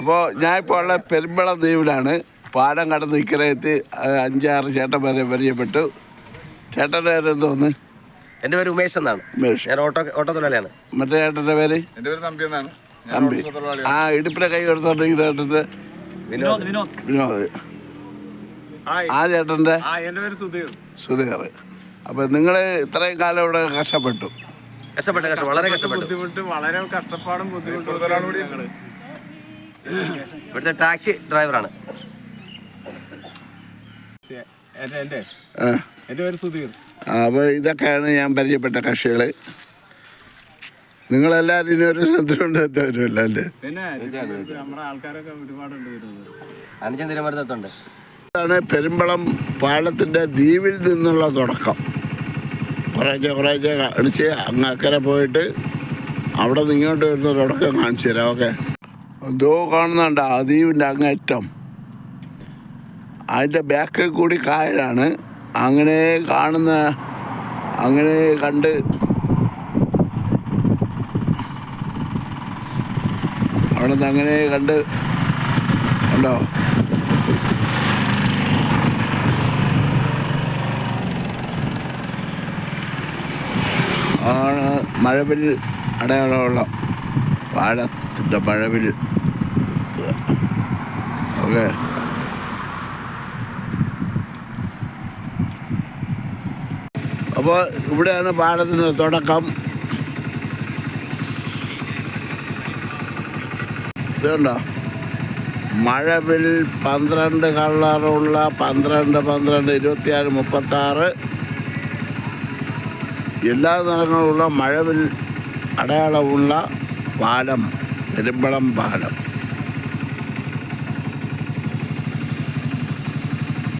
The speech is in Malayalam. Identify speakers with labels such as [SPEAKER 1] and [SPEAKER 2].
[SPEAKER 1] അപ്പോൾ ഞാനിപ്പോൾ ഉള്ള പെരുമ്പളം ദ്വീപിലാണ്. പാലം കടന്ന് ഇക്കരയെത്തി 5-6 ചേട്ടന്മാരെ പരിചയപ്പെട്ടു. ചേട്ടൻ്റെ പേര് എന്തോന്ന്?
[SPEAKER 2] എൻ്റെ പേര് ഉമേഷ് എന്നാണ്. ഞാൻ ഓട്ടോ തൊഴിലാളിയാണ്.
[SPEAKER 1] മറ്റേ ചേട്ടൻ്റെ പേര്?
[SPEAKER 3] എൻ്റെ പേര് തമ്പി എന്നാണ്.
[SPEAKER 1] തമ്പി. ആ ഇടുപ്പിലെ കൈ കൊടുത്തോണ്ടിരിക്കുന്ന ചേട്ടൻ്റെ വിനോദ്. ആ ചേട്ടൻ്റെ?
[SPEAKER 3] എൻ്റെ പേര് സുധീർ.
[SPEAKER 1] സുധീർ. അപ്പം നിങ്ങൾ ഇത്രയും കാലം ഇവിടെ കഷ്ടപ്പെട്ടു.
[SPEAKER 2] വളരെ കഷ്ടപ്പെട്ടു.
[SPEAKER 3] ബുദ്ധിമുട്ട്, വളരെ കഷ്ടപ്പാടും ബുദ്ധിമുട്ടും.
[SPEAKER 2] ഇവിടുത്തെ ടാക്സി ഡ്രൈവറാണ്.
[SPEAKER 3] എൻ്റെ പേര് സുധീർ.
[SPEAKER 1] അപ്പോൾ ഇതൊക്കെയാണ് ഞാൻ പരിചയപ്പെട്ട കക്ഷികൾ. നിങ്ങളെല്ലാവരും ഇനി ഒരു സ്ഥലത്തിലുണ്ട് വരുമല്ലോ അല്ലേ?
[SPEAKER 3] പിന്നെ നമ്മുടെ ആൾക്കാരൊക്കെ ഒരുപാടുണ്ട്.
[SPEAKER 2] അനുജൻ തിരുവനന്തപുരത്തുണ്ട്.
[SPEAKER 1] ഇതാണ് പെരുമ്പളം പാലത്തിൻ്റെ ദ്വീപിൽ നിന്നുള്ള തുടക്കം. കുറേശ്ശെ കാണിച്ച് അങ്ങ് അക്കരെ പോയിട്ട് അവിടെ നിന്ന് ഇങ്ങോട്ട് വരുന്ന തുടക്കം കാണിച്ചു തരാം. ഓക്കെ, ദോ കാണുന്നുണ്ട് ആ ദ്വീപിൻ്റെ അങ്ങേറ്റം. അതിൻ്റെ ബാക്കിൽ കൂടി കായലാണ്. അങ്ങനെ കാണുന്ന, അങ്ങനെ കണ്ട് അവിടെ നിന്ന് അങ്ങനെ കണ്ട് കണ്ടോ. ആണ് മഴവിൽ അടയാളമുള്ള പാലത്തിൻ്റെ മഴവിൽ. ഓക്കെ, അപ്പോൾ ഇവിടെയാണ് പാലത്തിൻ്റെ തുടക്കം. ഇതുണ്ടോ മഴവിൽ 12 കളറുള്ള 12, 26, 36 എല്ലാ നിറങ്ങളുള്ള മഴവിൽ അടയാളമുള്ള പാലം, പെരുമ്പളം പാലം.